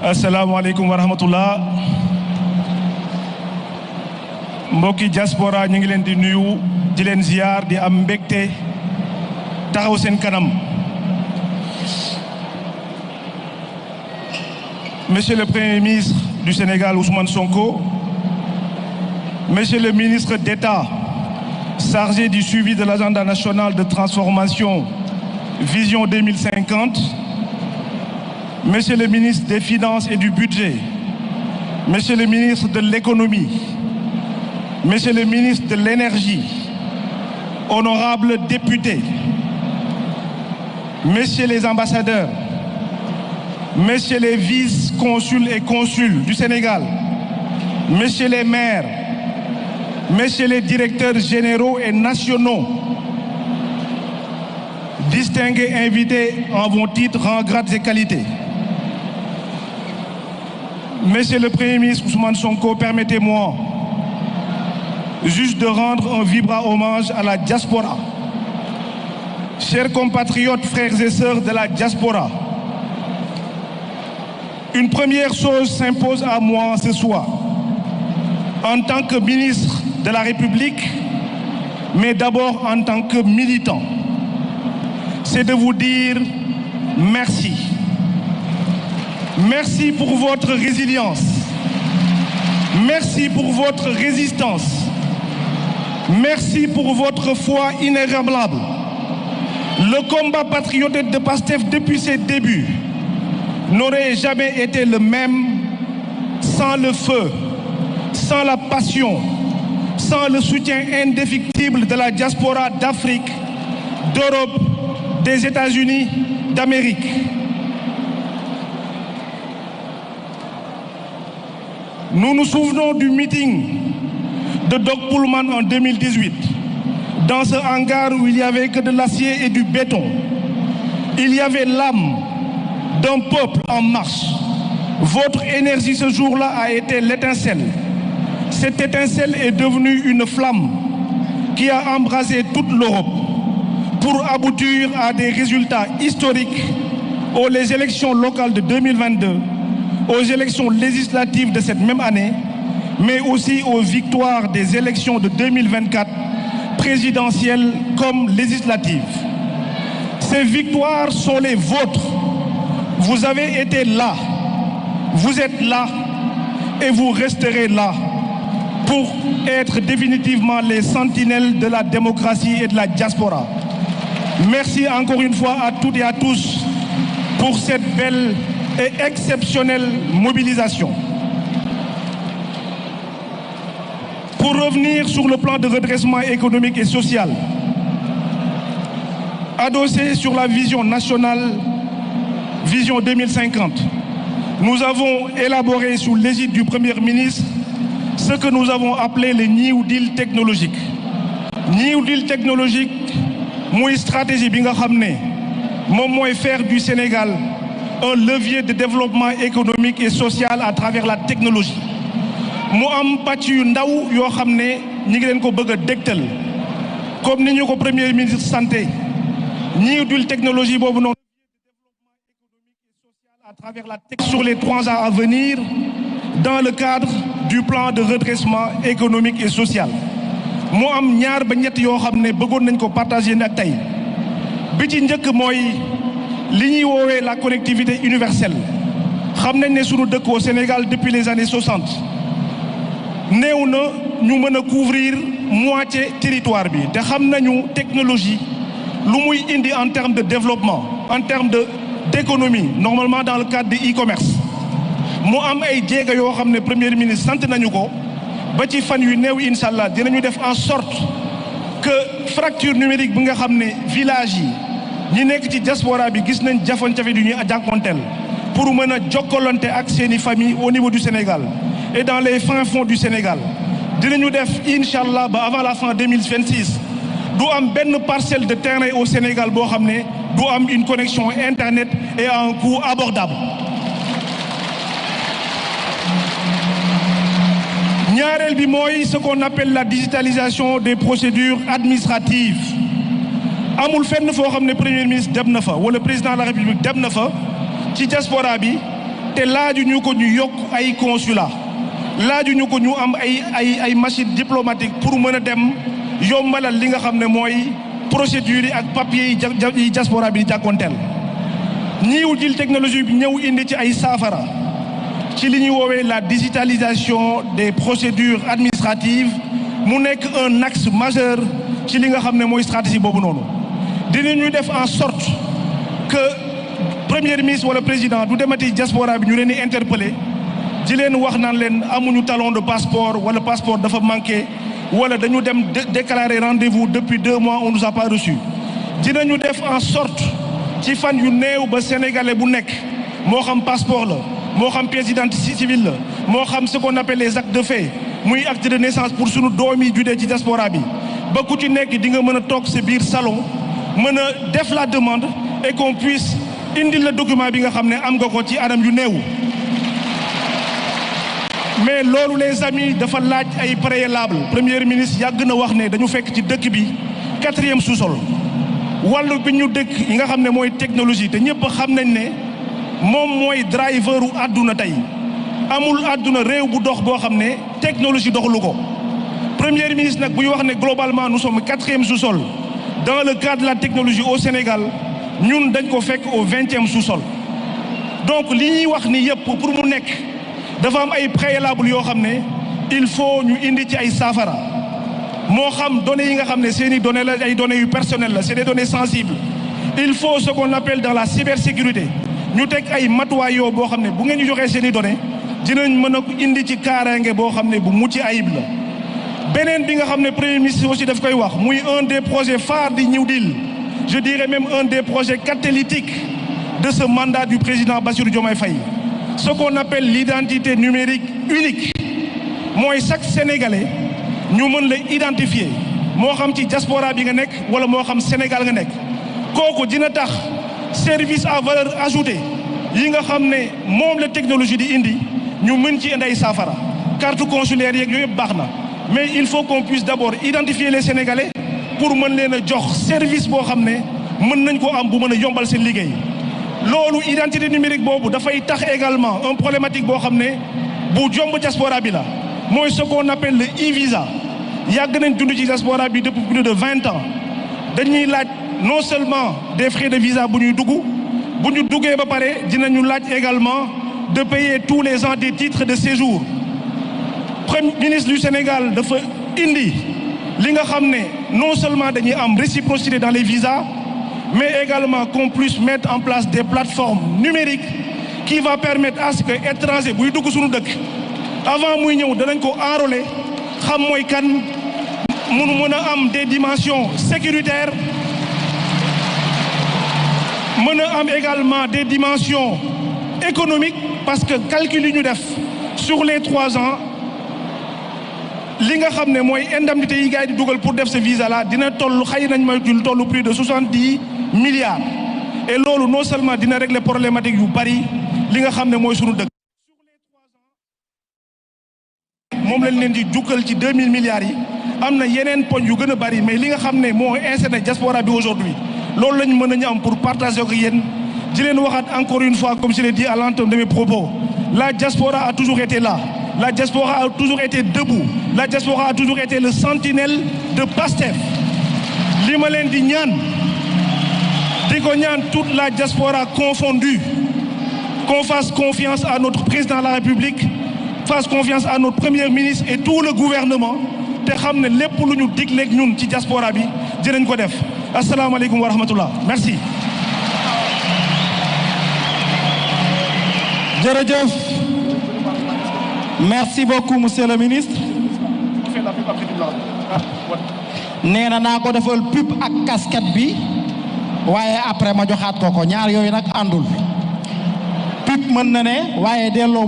asalaamaaleykum wa rahmatullah mbokki diaspora ñu ngi leen di nuyu di leen ziar di am mbégte taxaw seen kanam. Monsieur le Premier ministre du Sénégal Ousmane Sonko, Monsieur le ministre d'État chargé du suivi de l'agenda national de transformation Vision 2050, Monsieur le ministre des Finances et du Budget, Monsieur le ministre de l'Économie, Monsieur le ministre de l'Énergie, honorables députés, Messieurs les ambassadeurs, Messieurs les vice-consuls et consuls du Sénégal, Messieurs les maires, Messieurs les directeurs généraux et nationaux, distingués invités en vos titres, rangs, grades et qualités. Monsieur le Premier ministre Ousmane Sonko, permettez-moi juste de rendre un vibrant hommage à la diaspora. Chers compatriotes, frères et sœurs de la diaspora, une première chose s'impose à moi ce soir, en tant que ministre de la République, mais d'abord en tant que militant. C'est de vous dire merci. Merci pour votre résilience. Merci pour votre résistance. Merci pour votre foi inébranlable. Le combat patriotique de PASTEF depuis ses débuts n'aurait jamais été le même sans le feu, sans la passion, sans le soutien indéfectible de la diaspora d'Afrique, d'Europe, des États-Unis, d'Amérique. Nous nous souvenons du meeting de Doc Pullman en 2018. Dans ce hangar où il n'y avait que de l'acier et du béton, il y avait l'âme d'un peuple en marche. Votre énergie ce jour-là a été l'étincelle. Cette étincelle est devenue une flamme qui a embrasé toute l'Europe pour aboutir à des résultats historiques aux élections locales de 2022, aux élections législatives de cette même année, mais aussi aux victoires des élections de 2024, présidentielles comme législatives. Ces victoires sont les vôtres. Vous avez été là, vous êtes là et vous resterez là pour être définitivement les sentinelles de la démocratie et de la diaspora. Merci encore une fois à toutes et à tous pour cette belle et exceptionnelle mobilisation. Pour revenir sur le plan de redressement économique et social, adossé sur la vision nationale, Vision 2050, nous avons élaboré sous l'égide du Premier ministre ce que nous avons appelé le New Deal technologique. New Deal technologique, mooy stratégie bi nga xam ne moom mooy faire du Sénégal un levier de développement économique et social à travers la technologie. mu am pàcc yu ndaw yoo xam ne ñi ngi leen ko bëgg a dégtal comme ni ñu ko Premier ministre santé New Deal technologie boobu noonu à travers la tech sur les 3 ans à venir dans le cadre du plan de redressement économique et social. mu am ñaar ba ñett yoo xam ne bëggoon nañ ko partager ak tey bi ci njëkk mooy li ñuy woowee la connectivité universelle. xam nañ ne sunu dëkk au Sénégal depuis les années 60 néew na ñu mën a couvrir moitié territoire bi te xam nañu technologie lu muy indi en termes de développement en termes d'économie normalement dans le cadre de e-commerce. mu am ay jéego yoo xam ne Premier ministre sant nañu ko ba ci fan yu néew incha allah dinañu def en sorte que fracture numérique bi nga xam ne village yi ñi nekk ci diaspora bi gis nañ jafe-jafe du ñuy jànkonteel pour mën a jokkalante ak seeni famille au niveau du Sénégal et dans les fins fonds du Sénégal dinañu def incha allah ba avant la fin 2026 du am benn parcelle de terrain au Sénégal boo xam ne du am une connexion internet et à un coût abordable. ñaareel bi mooy ce qu'on appelle la digitalisation des procédures administratives amul fenn foo xam ne premier ministre dem na fa wala président de la république dem na fa ci diaspora bi te laaju ñu ko ñu yokk ay consulat laaju ñu ko ñu am ay machine diplomatique pour mën a dem yombalal li nga xam ne mooy procédure yi ak papier yi diaspora bi jàkkoonteel ñiiw jël technologie bi ñëw indi ci ay saafara ci li ñuy woowee la digitalisation des procédures administratives mu nekk un axe majeur ci li nga xam ne mooy stratégie boobu noonu dinañu def en sorte que premier ministre wala président du demati diaspora bi ñu leen di interpeller di leen wax naan leen amuñu talon de passeport wala passeport dafa manqué wala dañu dem déclarer rendez-vous depuis 2 mois on nous a pas reçu dinañu def en sorte ci fan yu néew ba sénégalais bu nekk moo xam passeport la moo xam pièce d'identité civile la moo xam ce qu'on appelle les actes de fait muy acte de naissance pour sunu doom yi judee ci diaspora bi ba ku ci nekk di nga mën a toog sa biir salon mën a def la demande et qu'on puisse indil la document bi nga xam ne am nga ko ci anam yu néew mais loolu les amis dafa laaj ay préalable premier ministre yàgg na wax ne dañu fekk ci dëkk bi 4e sous-sol wàllu bi ñu dëkk yi nga xam ne mooy technologie te ñëpp xam nañ ne moom mooy driveru àdduna tey amul àdduna réew bu dox boo xam ne technologie doxalu ko premier ministre nag buy wax ne globalement nous sommes 4e sous-sol dans le cadre de la technologie au Sénégal ñun dañ ko fekk au 20e sous-sol donc li ñuy wax ni yëpp pour mu nekk dafa am ay préalable yoo xam ne il faut ñu indi ci ay saafara moo xam données yi nga xam ne seeni données la ay données yu personnelles la c'est des données sensibles il faut ce qu'on appelle dans la cybersécurité ñu teg ay matuwaay yoo boo xam ne bu ngeen ñu joxee seeni données dinañ mën a indi ci kaaraange boo xam ne bu mucc ayib la beneen bi nga xam ne premier ministre aussi daf koy wax muy un des projets phares du New Deal je dirais même un des projets catalytiques de ce mandat du président Bassirou Diomaye Faye ce qu'on appelle l'identité numérique unique mooy chaque Sénégalais ñu mën la identifier moo xam ci diaspora bi nga nekk wala moo xam Sénégal nga nekk kooku dina tax service à valeur ajoutée yi nga xam ne moom la technologie di indi ñu mën ci indi ay saafara carte consulaire yeeg yooyu yëpp baax na mais il faut qu'on puisse d'abord identifier les Sénégalais pour mën leen a jox service boo xam ne mën nañ ko am bu mën a yombal seen liggéey loolu identité numérique boobu dafay tax également un problématique boo xam ne bu jomb diaspora bi la mooy ce qu'on appelle le e-visa yàgg nañ dund ci diaspora bi depuis plus de 20 ans dañuy laaj non seulement des frais de visa bu ñuy dugg bu ñu duggee ba pare dinañu laaj également de payer tous les ans des titres de séjour premier ministre du Sénégal dafa indi li nga xam ne non seulement dañuy am réciprocité dans les visas mais également qu'on puisse mettre en place des plateformes numériques qui va permettre à ce que étranger buy dugg suñu dëkk avant muy ñëw danañ ko enrôler xam mooy kan munu mën a am des dimensions sécuritaires mën a am également des dimensions économiques parce que calcul yi ñu def sur les 3 ans li nga xam ne mooy indemnité yi gars yi di dugal pour def ce visa là dina toll xëy nañ may jul toll plus de 70 milliards et loolu non seulement dina régler problématique yu bari li nga xam ne mooy sunu dëkk moom lañ leen di jukkal ci 2000 milliards yi am na yeneen poñ yu gën a bari mais li nga xam ne moo incerné diaspora bi aujourd'hui loolu lañ mën nañu am pour partager ko yéen di leen waxaat encore une fois comme je l'ai dit à l'entame de mes propos la diaspora a toujours été là la diaspora a toujours été debout la diaspora a toujours été le sentinelle de Pastef li ma leen di ñaan di ko ñaan toute la diaspora confondue qu'on fasse confiance à notre président de la République fasse confiance à notre premier ministre et tout le gouvernement te xam ne lépp lu ñu digleeg ñun ci diaspora bi dinañ ko def asalaamaaleykum wa rahmatullah merci. jërëjëf merci beaucoup monsieur le ministre. nee na naa ko defal pub ak casquette bi waaye après ma joxaat ko ñaar yooyu nag àndul pub mën na ne waaye delloo